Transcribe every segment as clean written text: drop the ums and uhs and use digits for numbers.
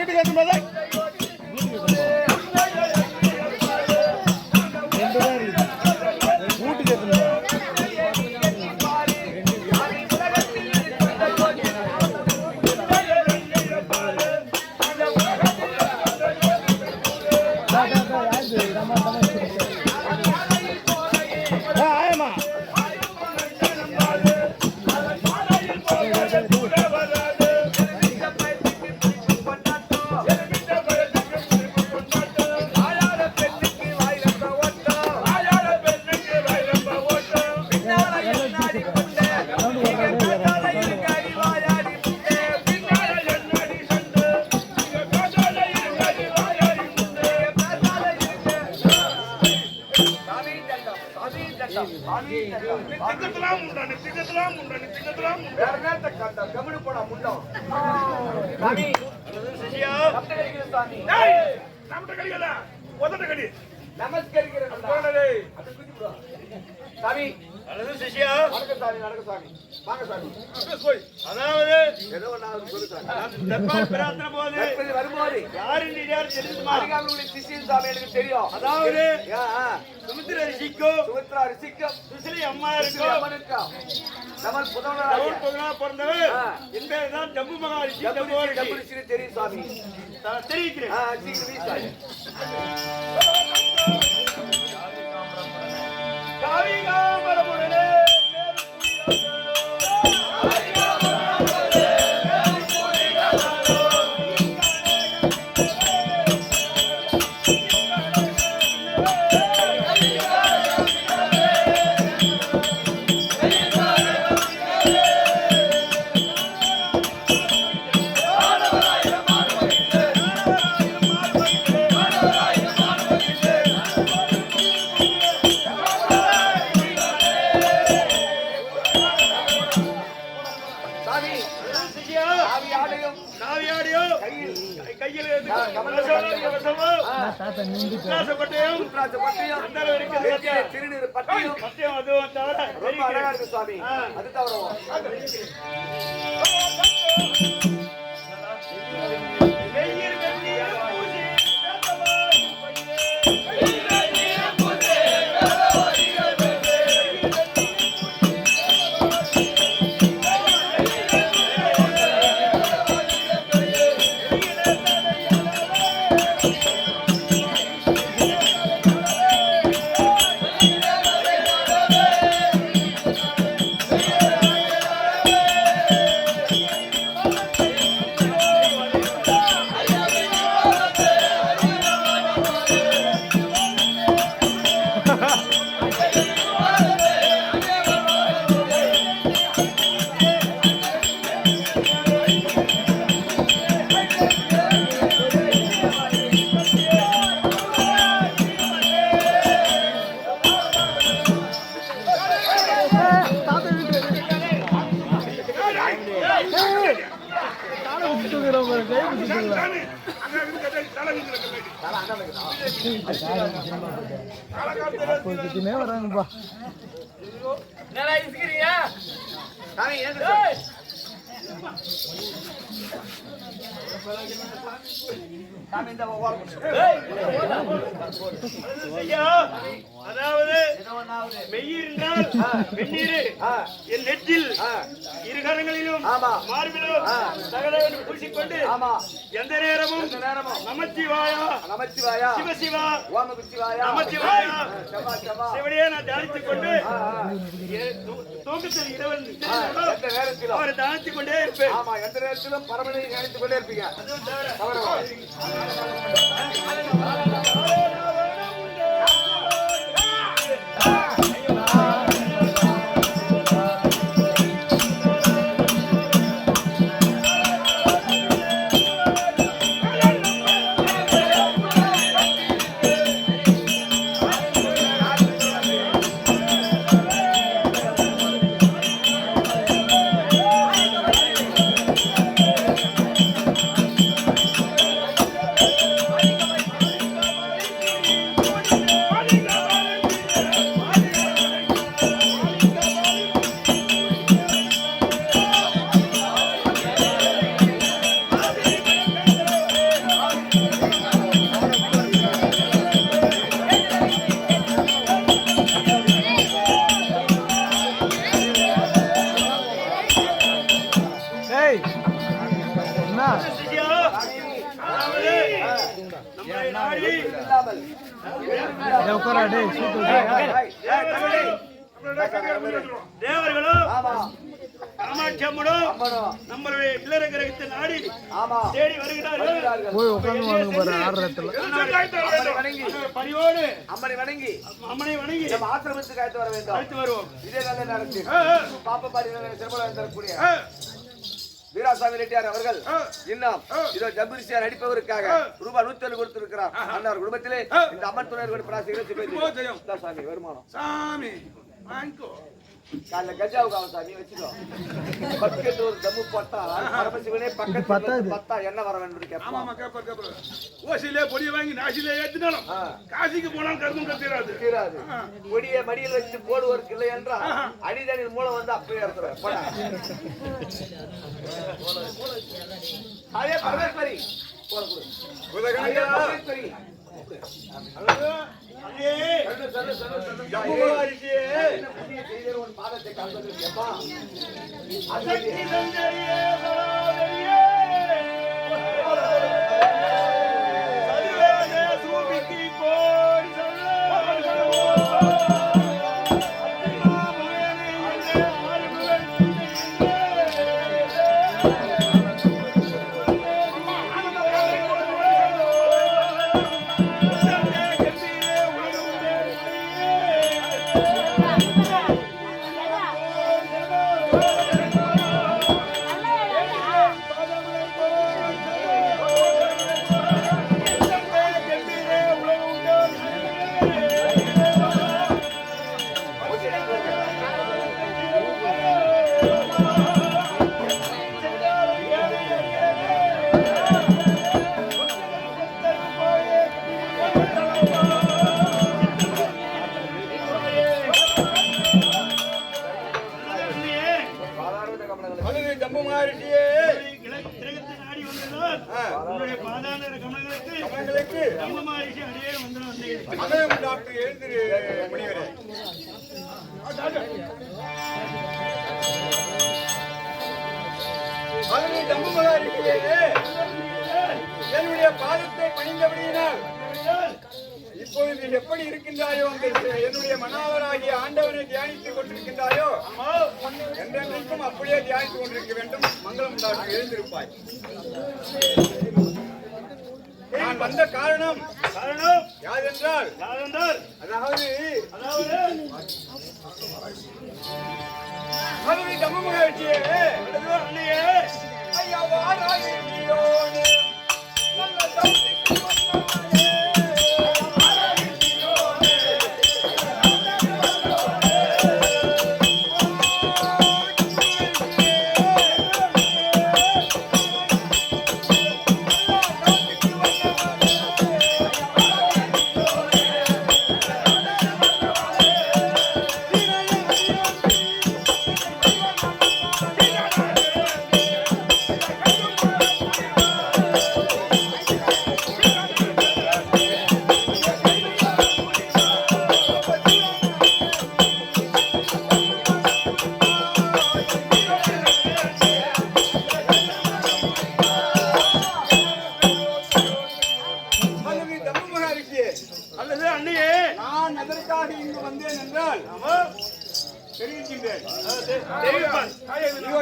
வீட்டுக்கு எத்தனை ஜம்பு மகாரிஷி தெரியும் சாமி தெரிவிக்கிறேன். ரொம்ப அழகா இருக்கு சுவாமி. அது தவிர வராங்கப்பா. அதாவது மெய்யினால் வெந்நீர் என் நெற்றில் இரு கரங்களிலும் மார்பிலும் சகலவன் பூசிக்கொண்டு எந்த நேரமும் நமச்சிவாயா நமச்சிவாயா சிவசிவா நமச்சிவாயா சிவனையே நான் தியானித்துக் கொண்டு தூக்கத்தில் இரவன் அவரை தியானித்துக் கொண்டே இருப்பேன். எந்த நேரத்திலும் பரமனை தியானித்துக் கொண்டே இருப்பீங்க. தேவர்களும் காமாட்சி அம்மனும் நம்மளுடைய இல்லற கிரகத்தை நாடி தேடி வருகிறார்கள். பரிவோடு அம்மனை வணங்கி ஆசிரமத்துக்கு அழைத்து வர வேண்டும். அழைத்து வருவோம். இதே நல்ல நேரத்தில் பாப்பபாடி சிறுமலம் தரக்கூடிய வீராசாமி ரெட்டியார் அவர்கள் இன்னும் இதோ ஜம்புரிசியார் நடிப்பவருக்காக ரூபாய் 107 கொடுத்திருக்கிறார். அந்த குடும்பத்திலே இந்த அம்மன் துணையர்கள் சாமி வருமானம் சாமி காலைல கஜாவுக்கு அவன் சாமி வச்சுக்கோ. பக்கத்து ஒரு தம்மு பட்டா பரமசிவனே பக்கத்து பத்தா என்ன வர வேண்டும் கேட்பான். ஓசிலே பொடியை வாங்கி நாசிலே ஏற்றினாலும் காசிக்கு போனாலும் கருதும் தீராது. பொடியை மடியில் வச்சு போடுவதற்கு இல்லை என்றால் அடிதனின் மூலம் வந்து அப்படியே இருக்கிறேன். அதே பரமேஸ்வரி பரமேஸ்வரி பாதத்தை காப்பதற்கு என்னுடைய பாதத்தை பணிந்தபடியினால் இப்போது நீ எப்படி இருக்கின்றாயோ என்னுடைய மனாவராகிய ஆண்டவனை தியானித்துக் கொண்டிருக்கின்றாயோ என்றென்றைக்கும் அப்படியே தியானித்துக் கொண்டிருக்க வேண்டும். மங்களம் உண்டாக எழுந்திருப்பாய். நான் வந்த காரணம் யாதென்றால் அதாவது மதுரை தம்ம மகிழ்ச்சியே ஐயா வாராயோனே நல்ல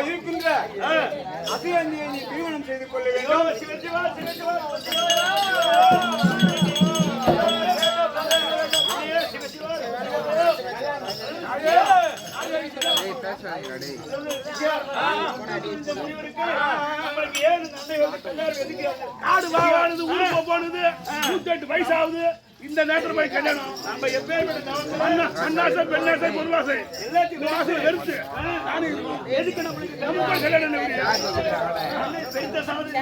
இருக்கின்ற அபியந்தியை நீ திருமணம் செய்து கொள்ள வேண்டும். காடு வாழானது ஊருக்கு போனது 108 வயசாகுது. இந்த நேரத்தில் போய் கல்யாணம் நம்ம எப்பேற்பட்ட பெண்ணாசை பொருளாசை எல்லாத்தையும் ஆசை வெறுத்து எதுக்கு நம்மளுக்கு கல்யாணம் பெருத்த சாதனை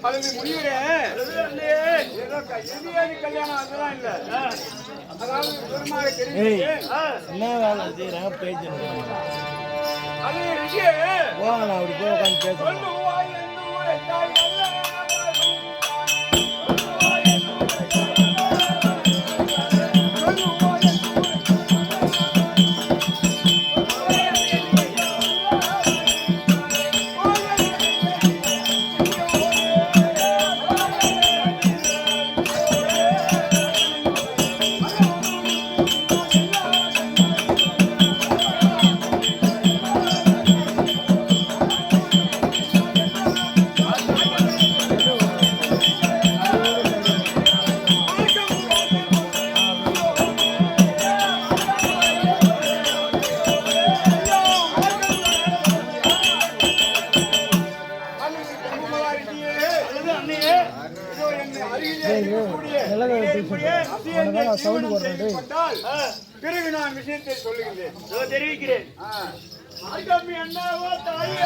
அது முடிவுரே ஏதோ எதியாதி கல்யாணம் அதெல்லாம் இல்ல. அதாவது பெருமாளை தெரியும். என்ன வேலை செய்யறாங்க பேச்சு அது ரிஷியே நான் அப்படி போய் உட்காந்து பேசுறேன். சொல்லுவாய் என்று உரைத்தாய் அல்ல. சவுண்ட் போடுறேன். பிறகு நான் விஷயத்தை சொல்லுகிறேன். தெரிவிக்கிறேன். அண்ணாவோ தாயே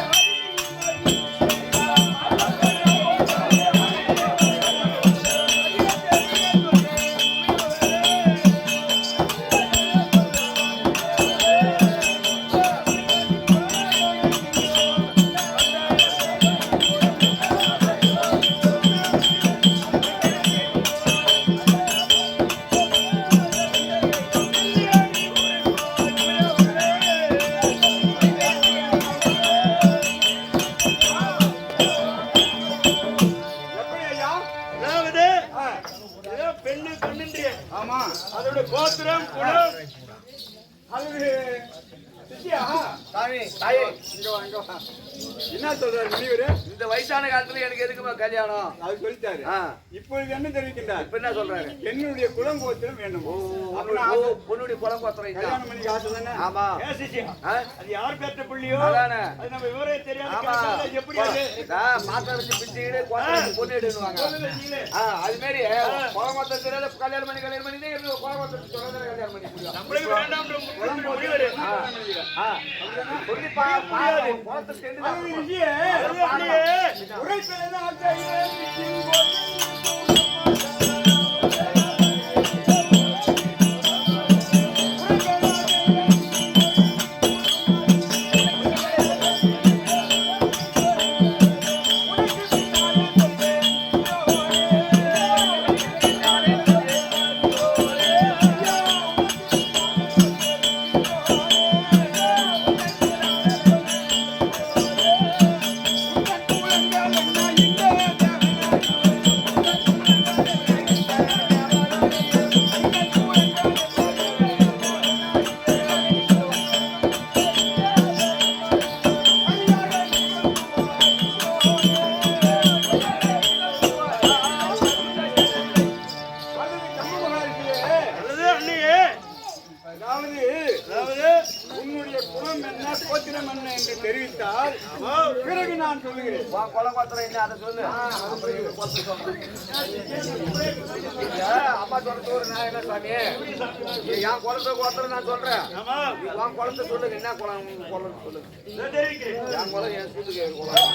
அதோட கோத்திரம் குலம் அது சித்தியா சாமி தாயே என்ன சொல்றாரு முனிவரு? இந்த வயசான காலத்துல எனக்கு எதுக்குமா கல்யாணம்? அது சொல்லிட்டாரு. இப்பொழுது என்ன தெரிவிக்கின்றார்? இப்ப என்ன சொல்றாரு? என்னுடைய குலம் கோத்திரம் வேண்டும். பொண்ணுடைய குலம் கோத்திரம் கல்யாணம் பண்ணி ஆசை தானே? ஆமா. அது யார் பெற்ற புள்ளியோ அதானே. அது நம்ம விவரே தெரியாது. எப்படி மாத்த வச்சு பிச்சுக்கிட்டு பொண்ணு எடுவாங்க. அது மாதிரி குலம் கோத்திரம் தெரியாத கல்யாணம் பண்ணி குலம் கோத்திரம் சொல்றத கல்யாணம் பண்ணி முடியும். நம்மளுக்கு வேண்டாம் குலம் கோத்திரம் உன்னுடைய குலம் என்ன கோத்திரம் என்ன என்று தெரிவித்தால் பிறகு நான் சொல்லுகிறேன். குலம் கோத்திரம் என்ன அதை சொல்லு. அம்மா சொல்றது நான் என்ன சாமி என் குலத்தை கோத்திரம் நான் சொல்றேன். உன் குலத்தை சொல்லுங்க. என்ன குலம் குலம் சொல்லுங்க. என் குலம் என் சொல்லுங்க குலம்.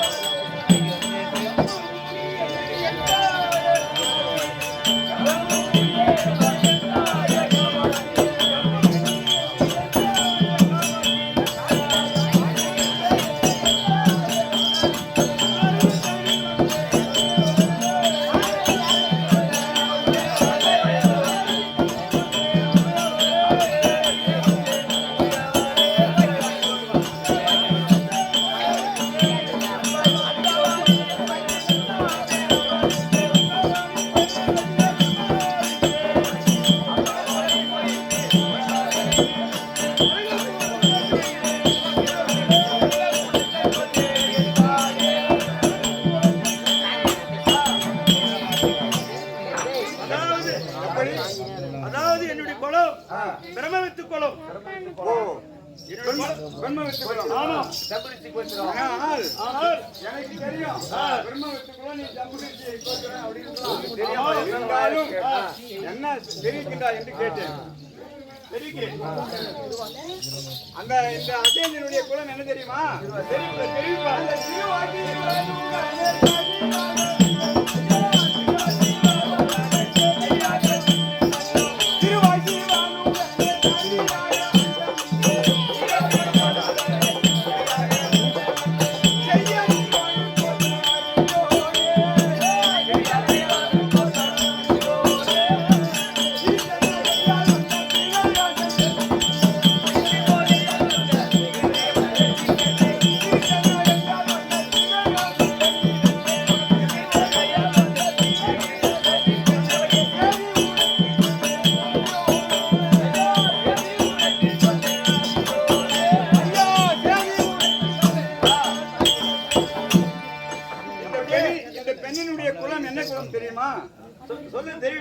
அதாவது என்னுடைய குலம் பிரம்மவித்து குலம். ஆனால் எனக்கு தெரியும் பிரம்மவித்துக்குள்ள நீ ஜம்புரிச்சி இருந்தாலும் என்ன தெரிவிக்கின்றார் என்று கேட்டேன். அந்த இந்த அசேந்தினுடைய குலம் என்ன தெரியுமா? தெரிவிப்பா.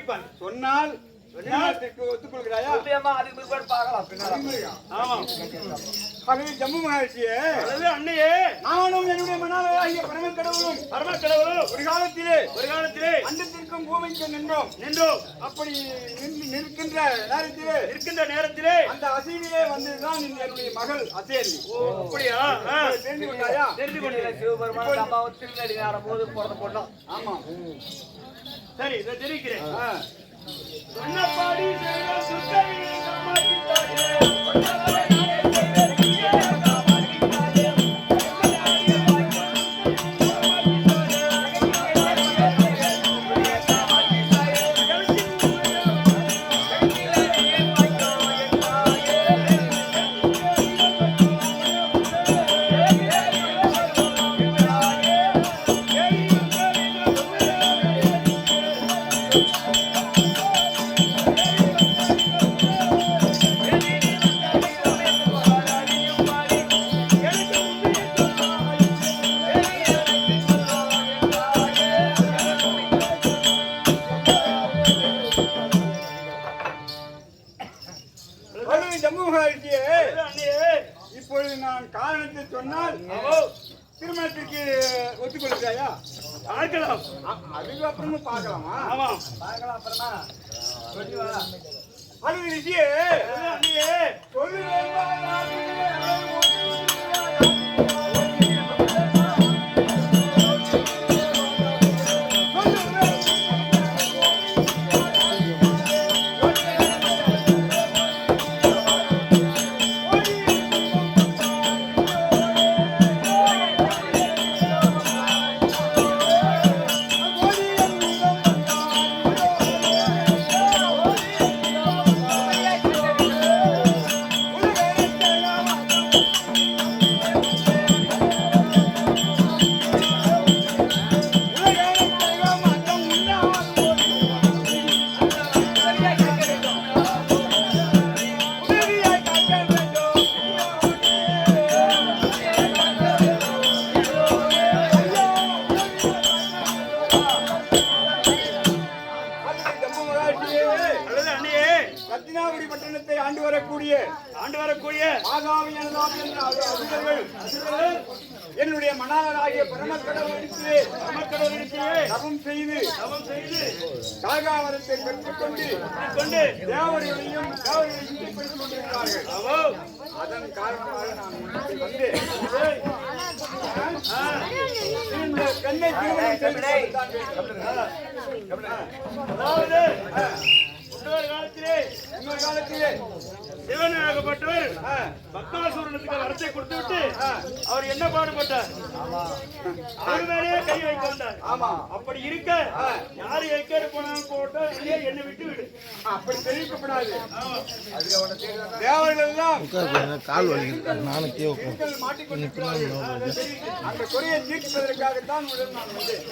கண்டிப்பா சொன்னால் திருமணத்திற்கு ஒத்துக்கொள்கிறாயா? அப்படியேம்மா, அதுக்கு பிற்பாடு பார்க்கலாம் பின்னால. ஆமா ஆகவே ஜம்மு மகர்ஷியே, அதாவது அன்னையே நானும் என்னுடைய மனாலாகிய பரமக்கடவுளும் பரமக்கடவுளும் ஒரு காலத்திலே அண்டத்திற்கும் பூமிக்கும் நின்றோம். அப்படி நிற்கின்ற நேரத்திலே அந்த அசீனிலே வந்ததுதான் என்னுடைய மகள் அசேரி. அப்படியா? தெரிந்து கொண்டாயா? தெரிந்து கொண்டேன். சிவபெருமான் அம்மாவும் திருநெல்வேலி ஆடும்போது பிறந்த பொண்ணோம். ஆமா. சரி, இதை தெரிவிக்கிறேன். சொன்னபடி செய்த சுத்தமிழை காமாட்சித்தாயே, ஜம்மு மகர்ஷியே, அன்னையே இப்பொழுது நான் காரணத்தை சொன்னால் திருமணத்திற்கு ஒத்துக்கொள்கிறாயா? பார்க்கலாம். அதுக்கப்புறமும் பார்க்கலாமா? ஆமா பார்க்கலாம் அப்புறமா. அது ரிஷியே, அன்னையே ரத்தினாபுரி பட்டணத்தை ஆண்டு வரக்கூடிய மாதாவியனதாம் என்ற அசுரர்கள் என்னுடைய மணாளராகிய பரமக்கடவுளுக்கு தவம் செய்து காகாவரத்தை பெற்றுக்கொண்டு தேவர்களையும் இசைப்படுத்திக் கொண்டிருக்கிறார்கள். அதன் காரணமாக நான் உனக்கு வந்து இந்த கண்ணை திருமணம் செய்து கொள்ளத்தான் வேண்டும். அதாவது இன்னொரு காலத்திலே சிவனாகப்பட்டவர் பக்தாசுரனுக்கு வரத்தை கொடுத்துவிட்டு அவர் என்ன பாடுபட்டார்? அவர் மேலேயே கை வைக்க வந்தார். அப்படி இருக்க யாரு எக்கேடு போனாலும் போட்டோ என்னை விட்டு விடு, அப்படி தெரிவிக்கப்படாது. தேவர்கள் எல்லாம் கால் வலிக்குது, நானும் கேட்க மாட்டிக்கொண்டிருக்கிறார்கள். அந்த குறையை தீர்ப்பதற்காகத்தான் முதல் நான் வந்தேன்.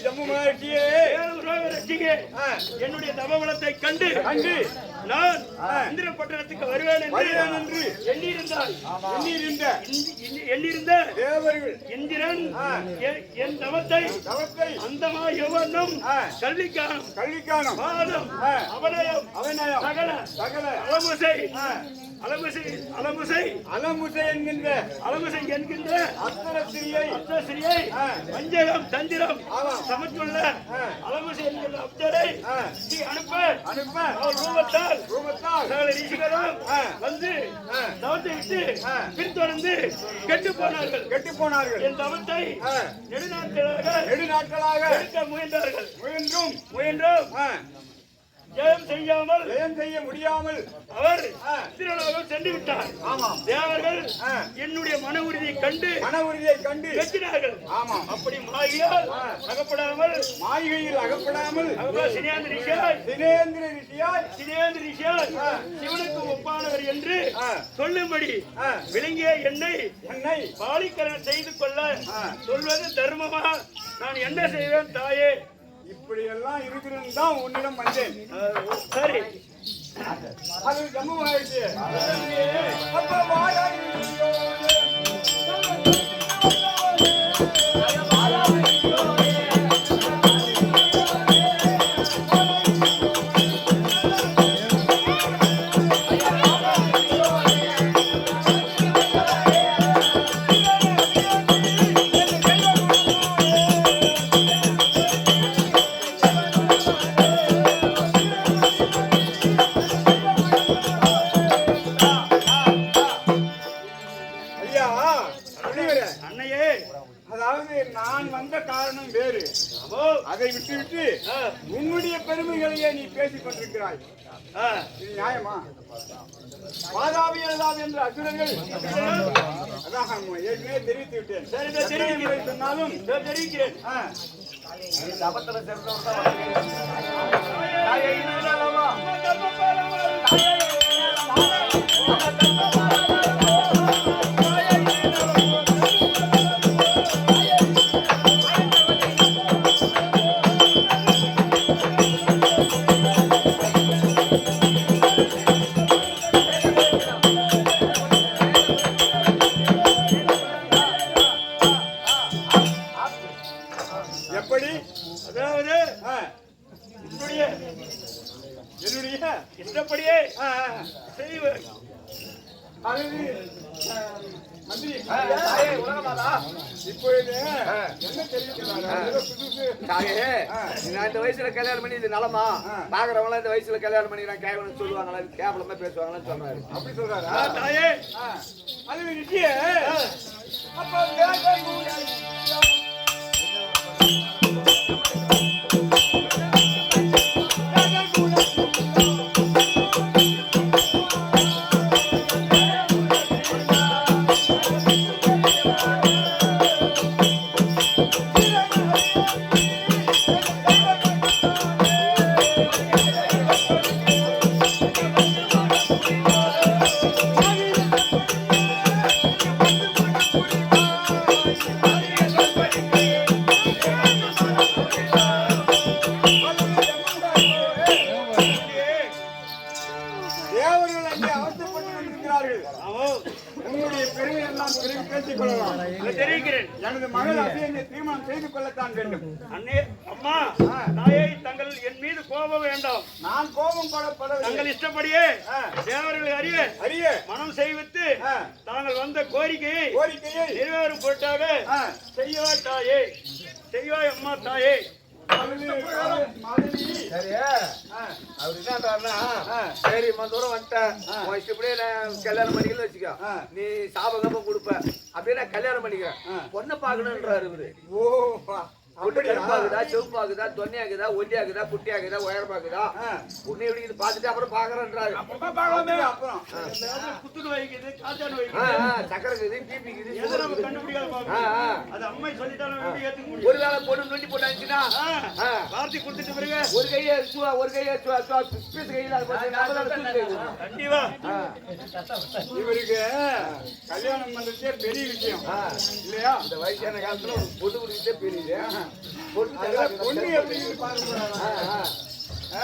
ஜம்மு மகர்ஷியே, என்னுடைய தவபலத்தை கண்டு நான் இந்திர பட்டணத்துக்கு வருவேன் என்று எண்ணிருந்த தேவர்கள் இந்திரன் என் தவத்தை அந்தமா யவனம் கல்விக்கானம் பாதம் அவனயம் சகல அலமுசை என்கின்ற அத்தரசிரியை வஞ்சகம் தந்திரம் சமத்துள்ள அலமுசை என்கின்ற அப்தரை அனுப்ப அவர் ரூபத்தால் சகல ரிஷிகளும் வந்து தவத்தை விட்டு பின்தொடர்ந்து கெட்டு போனார்கள். என் தவத்தை நெடுநாட்களாக எடுக்க முயன்றார்கள். முயன்றும் ஜெயம் செய்ய முடியாமல் அவர் திருநாளகம் சென்று விட்டார். தேவர்கள் என்னுடைய மன உறுதியை கண்டு வெற்றினார்கள். அப்படி மாயினால் அகப்படாமல் சினேந்திர ரிஷியாய் சிவனுக்கு ஒப்பானவர் என்று சொல்லும்படி விளங்கிய என்னை பாலிக்கரணம் செய்து கொள்ள சொல்வது தர்மமா? நான் என்ன செய்வேன் தாயே? இப்படி எல்லாம் இருக்கிறது தான் உன்னிடம் வந்தேன். சரி, அது ஜம்முவாயிடுச்சு. அதாவது நான் வந்த காரணம் வேறு. அதை விட்டுவிட்டு உன்னுடைய பெருமைகளையே நீ பேசிக் கொண்டிருக்கிறாய். இது நியாயமா? வாதாபி எழுதாது என்ற அசுரர்கள் அதான் ஏற்கனவே தெரிவித்து விட்டேன். சொன்னாலும் தெரிவிக்கிறேன். எப்படி? அதாவது என்னுடைய இஷ்டப்படியே செய்வேன். இப்பொழுது என்ன தெரிவிக்கிறாங்க? இந்த வயசுல கல்யாணம் பண்ணி இது நலமா பாக்குறவங்க இந்த வயசுல கல்யாணம் பண்ணி நான் கேவலம் சொல்லுவாங்களா கேவலமா பேசுவாங்களான்னு சொல்றாரு. அப்படி சொல்றாரு தாயே. அது விஷய அப்ப எனது மகள் அபியனை திருமணம் செய்து கொள்ளத்தான் வேண்டும். அண்ணே, அம்மா, தாயே, தங்கள் என் மீது கோபம் வேண்டாம். நான் கோபம் கொள்ளப்படவில்லை. தங்கள் இஷ்டப்படியே தேவர்களை அறிய மனம் செய்வித்து தாங்கள் வந்த கோரிக்கையை நிறைவேறும் பொருட்டாக செய்வாய் தாயே, செய்வாய் அம்மா தாயே. சரி தூரம் வந்துட்டேன் இப்படியே நான் கல்யாணம் பண்ணிக்கல வச்சுக்கோ. நீ சாபகமா கொடுப்ப அப்படியே நான் கல்யாணம் பண்ணிக்கிறேன். பொண்ணை பாக்கணும்ன்றாரு இவரு. கருப்பாகுதா, செவப்பாகுதா, தொன்னையாகுதா, ஒல்லியாகுதா, குட்டியாகுதா, உயரமாகுதா, உன்னை எப்படி பார்த்துட்டு அப்புறம் பாக்குறேன்றாரு. புத்துக்கு வைக்குது, காய்ச்சல் வைக்குது, சக்கரை இருக்குது, பிபி இருக்குது, கண்டுபிடிக்காத அது அம்மை சொல்லிட்டாலும் ஒருவேளை பொண்ணு நொண்டி போட்டாச்சுன்னா வார்த்தை கொடுத்துட்டு பிறகு ஒரு கையை கையில கண்டிப்பா இவருக்கு கல்யாணம் பண்றதே பெரிய விஷயம் இல்லையா? இந்த வயசான காலத்துல ஒரு பொண்ணு குடிச்சே பெரிய பொண்ணு எப்படி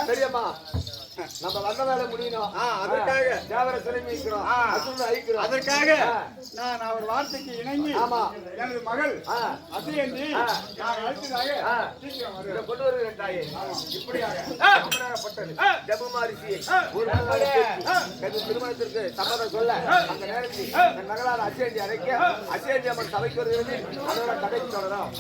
சரியாம்மா நம்ம வந்த வேலை முடியணும். அதற்காக தேவரை சிறைக்கிறோம், அதற்காக நான் அவர் வார்த்தைக்கு இணங்கி எனது மகள் அசையந்தி நான் அழைத்ததாக கொண்டு வருகிறேன் தாயே. இப்படியாகப்பட்டது ஜபுமாரிசியை ஒரு திருமணத்திற்கு சம்மதம் சொல்ல அந்த நேரத்தில் என் மகளால் அசையந்தி அழைக்க அசையந்தி அம்மன் சபைக்கு வருகிறது. அதோட கதைக்கு தொடரும்.